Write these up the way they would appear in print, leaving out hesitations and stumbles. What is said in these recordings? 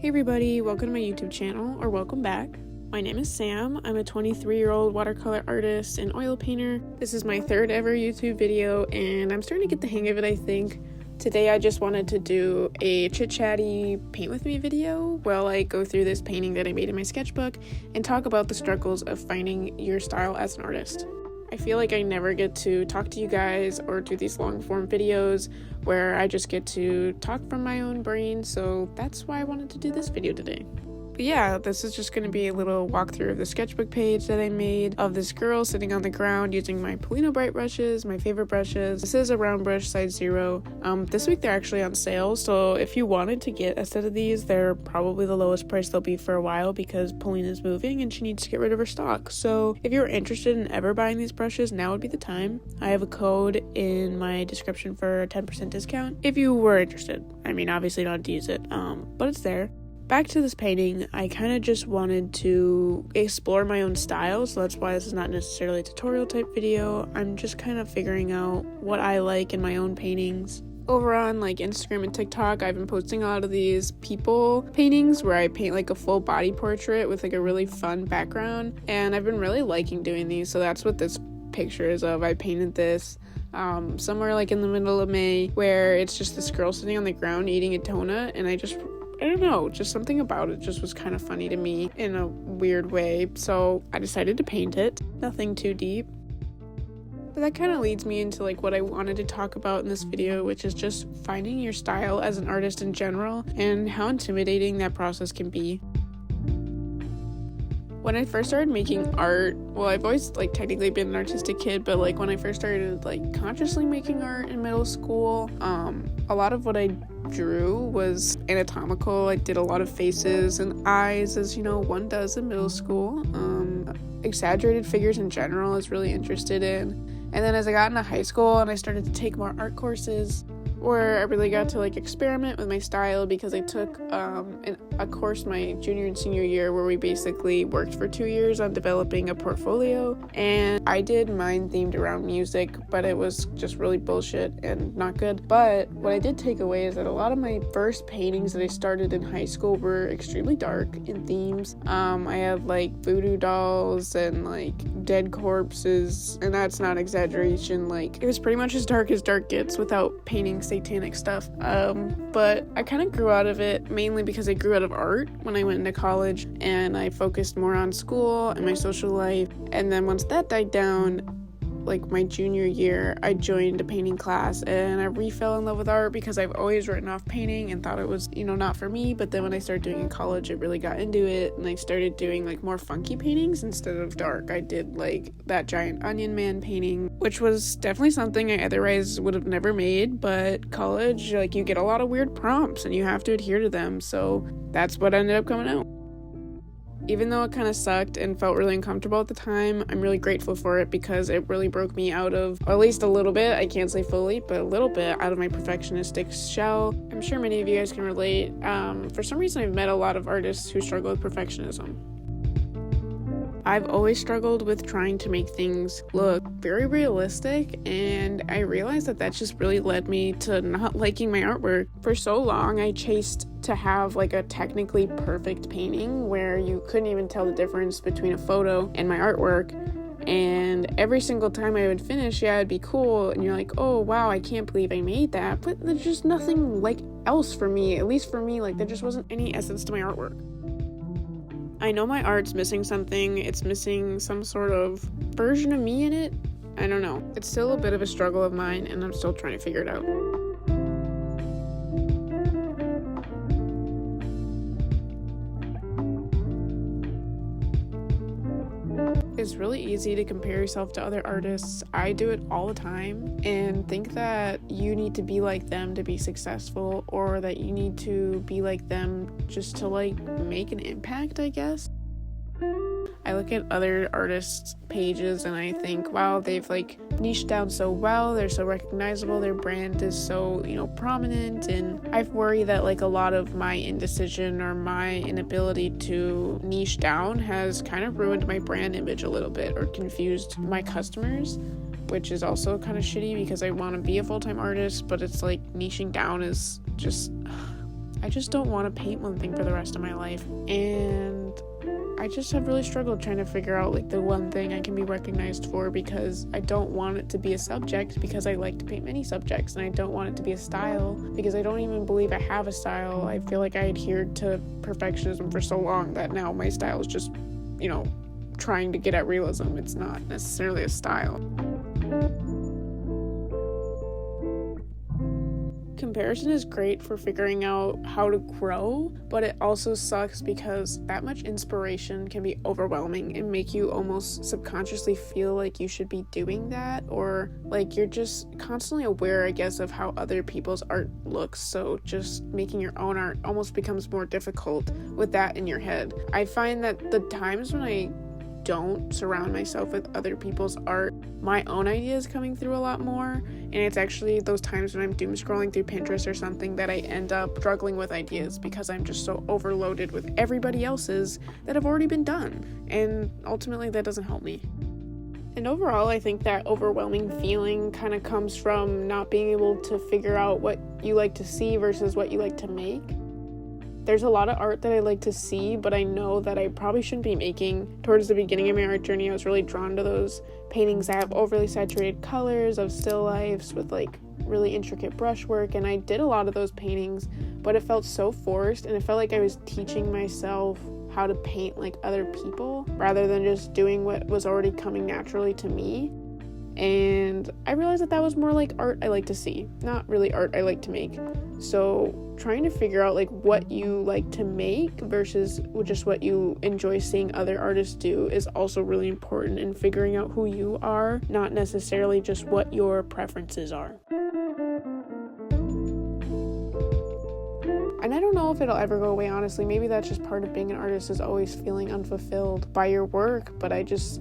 Hey everybody, welcome to my YouTube channel, or welcome back. My name is Sam. I'm a 23-year-old watercolor artist and oil painter. This is my third ever YouTube video, and I'm starting to get the hang of it, I think. Today I just wanted to do a chit-chatty paint with me video while I go through this painting that I made in my sketchbook and talk about the struggles of finding your style as an artist. I feel like I never get to talk to you guys or do these long form videos where I just get to talk from my own brain, so that's why I wanted to do this video today. But yeah, this is just going to be a little walkthrough of the sketchbook page that I made of this girl sitting on the ground using my Polina bright brushes, my favorite brushes. This is a round brush size 0. This week they're actually on sale, so if you wanted to get a set of these, they're probably the lowest price they'll be for a while because Polina's moving and she needs to get rid of her stock. So if you're interested in ever buying these brushes, now would be the time. I have a code in my description for a 10% discount if you were interested. I mean, obviously not to use it, but it's there. Back to this painting, I kind of just wanted to explore my own style, so that's why this is not necessarily a tutorial type video. I'm just kind of figuring out what I like in my own paintings. Over on like Instagram and TikTok, I've been posting a lot of these people paintings where I paint like a full body portrait with like a really fun background, and I've been really liking doing these, so that's what this picture is of. I painted this somewhere like in the middle of May, where it's just this girl sitting on the ground eating a donut, and I don't know, just something about it just was kind of funny to me in a weird way, so I decided to paint it. Nothing too deep. But that kind of leads me into like what I wanted to talk about in this video, which is just finding your style as an artist in general and how intimidating that process can be. When I first started making art, well, I've always like technically been an artistic kid, but like when I first started like consciously making art in middle school, a lot of what I drew was anatomical. I did a lot of faces and eyes, as you know, one does in middle school. Exaggerated figures in general I was really interested in. And then as I got into high school and I started to take more art courses, where I really got to like experiment with my style, because I took a course my junior and senior year where we basically worked for 2 years on developing a portfolio, and I did mine themed around music, but it was just really bullshit and not good. But what I did take away is that a lot of my first paintings that I started in high school were extremely dark in themes. I had like voodoo dolls and like dead corpses, and that's not exaggeration. Like, it was pretty much as dark gets without painting satanic stuff. But I kind of grew out of it, mainly because I grew out of art when I went into college, and I focused more on school and my social life. And then once that died down, like my junior year, I joined a painting class and I fell in love with art, because I've always written off painting and thought it was, not for me. But then when I started doing it in college, it really got into it, and I started doing like more funky paintings instead of dark. I did like that giant onion man painting, which was definitely something I otherwise would have never made, but college, like, you get a lot of weird prompts and you have to adhere to them, so that's what ended up coming out. Even though it kind of sucked and felt really uncomfortable at the time, I'm really grateful for it, because it really broke me out of, or at least a little bit, I can't say fully, but a little bit out of my perfectionistic shell. I'm sure many of you guys can relate. For some reason, I've met a lot of artists who struggle with perfectionism. I've always struggled with trying to make things look very realistic, and I realized that just really led me to not liking my artwork. For so long, I chased to have like a technically perfect painting where you couldn't even tell the difference between a photo and my artwork. And every single time I would finish, yeah, it'd be cool, and you're like, oh wow, I can't believe I made that. But there's just nothing like else for me, at least for me, like there just wasn't any essence to my artwork. I know my art's missing something. It's missing some sort of version of me in it. I don't know. It's still a bit of a struggle of mine, and I'm still trying to figure it out. It's really easy to compare yourself to other artists. I do it all the time and think that you need to be like them to be successful, or that you need to be like them just to like make an impact, I guess. I look at other artists' pages and I think, wow, they've like niched down so well, they're so recognizable, their brand is so, prominent, and I worry that like a lot of my indecision or my inability to niche down has kind of ruined my brand image a little bit, or confused my customers, which is also kind of shitty because I want to be a full-time artist, but it's like niching down is just I just don't want to paint one thing for the rest of my life. And I just have really struggled trying to figure out like the one thing I can be recognized for, because I don't want it to be a subject, because I like to paint many subjects, and I don't want it to be a style because I don't even believe I have a style. I feel like I adhered to perfectionism for so long that now my style is just, trying to get at realism. It's not necessarily a style. Comparison is great for figuring out how to grow, but it also sucks because that much inspiration can be overwhelming and make you almost subconsciously feel like you should be doing that, or like you're just constantly aware, I guess, of how other people's art looks. So just making your own art almost becomes more difficult with that in your head. I find that the times when I don't surround myself with other people's art, my own ideas coming through a lot more, and it's actually those times when I'm doom scrolling through Pinterest or something that I end up struggling with ideas because I'm just so overloaded with everybody else's that have already been done, and ultimately that doesn't help me. And overall, I think that overwhelming feeling kind of comes from not being able to figure out what you like to see versus what you like to make. There's a lot of art that I like to see, but I know that I probably shouldn't be making. Towards the beginning of my art journey, I was really drawn to those paintings that have overly saturated colors of still lifes with like really intricate brushwork, and I did a lot of those paintings, but it felt so forced, and it felt like I was teaching myself how to paint like other people rather than just doing what was already coming naturally to me. And I realized that was more like art I like to see, not really art I like to make. So trying to figure out like what you like to make versus just what you enjoy seeing other artists do is also really important in figuring out who you are, not necessarily just what your preferences are. And I don't know if it'll ever go away, honestly. Maybe that's just part of being an artist, is always feeling unfulfilled by your work, but I just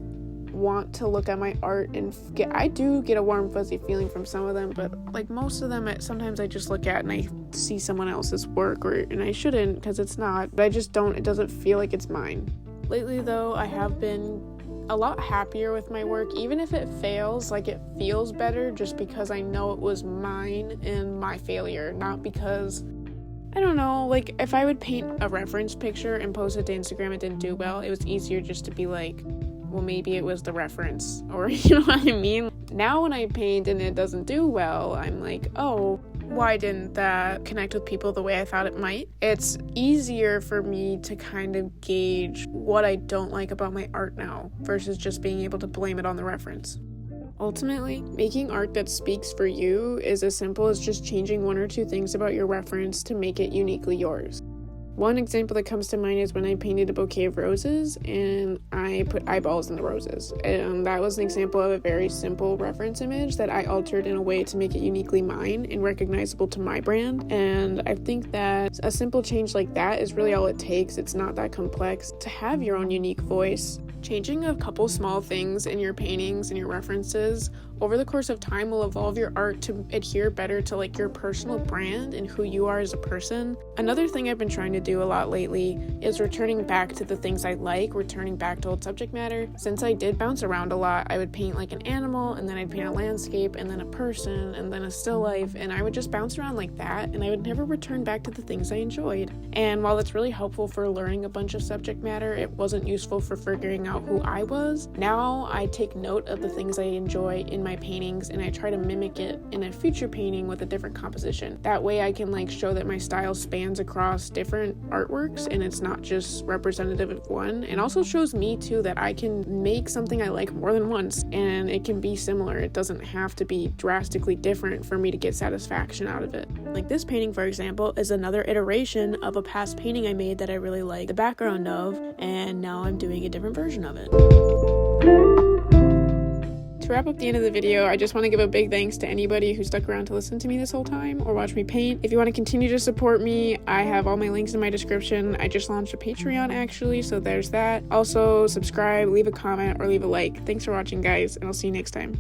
want to look at my art and I do get a warm fuzzy feeling from some of them, but like most of them, sometimes I just look at and I see someone else's work, and I shouldn't, because it's not, but it doesn't feel like it's mine. Lately though, I have been a lot happier with my work. Even if it fails, like it feels better just because I know it was mine and my failure, not because, I don't know, like if I would paint a reference picture and post it to Instagram, it didn't do well, it was easier just to be like, well, maybe it was the reference, or you know what I mean? Now when I paint and it doesn't do well, I'm like, oh, why didn't that connect with people the way I thought it might? It's easier for me to kind of gauge what I don't like about my art now versus just being able to blame it on the reference. Ultimately, making art that speaks for you is as simple as just changing one or two things about your reference to make it uniquely yours. One example that comes to mind is when I painted a bouquet of roses and I put eyeballs in the roses. And that was an example of a very simple reference image that I altered in a way to make it uniquely mine and recognizable to my brand. And I think that a simple change like that is really all it takes. It's not that complex to have your own unique voice. Changing a couple small things in your paintings and your references over the course of time will evolve your art to adhere better to like your personal brand and who you are as a person. Another thing I've been trying to do a lot lately is returning back to the things I like, returning back to old subject matter. Since I did bounce around a lot, I would paint like an animal, and then I'd paint a landscape, and then a person, and then a still life, and I would just bounce around like that, and I would never return back to the things I enjoyed. And while it's really helpful for learning a bunch of subject matter, it wasn't useful for figuring out who I was. Now I take note of the things I enjoy in my paintings, and I try to mimic it in a future painting with a different composition. That way I can like show that my style spans across different artworks and it's not just representative of one. It also shows me too that I can make something I like more than once, and it can be similar. It doesn't have to be drastically different for me to get satisfaction out of it. Like this painting, for example, is another iteration of a past painting I made that I really like the background of, and now I'm doing a different version of it. To wrap up the end of the video, I just want to give a big thanks to anybody who stuck around to listen to me this whole time or watch me paint. If you want to continue to support me, I have all my links in my description. I just launched a Patreon actually, so there's that. Also, subscribe, leave a comment, or leave a like. Thanks for watching, guys, and I'll see you next time.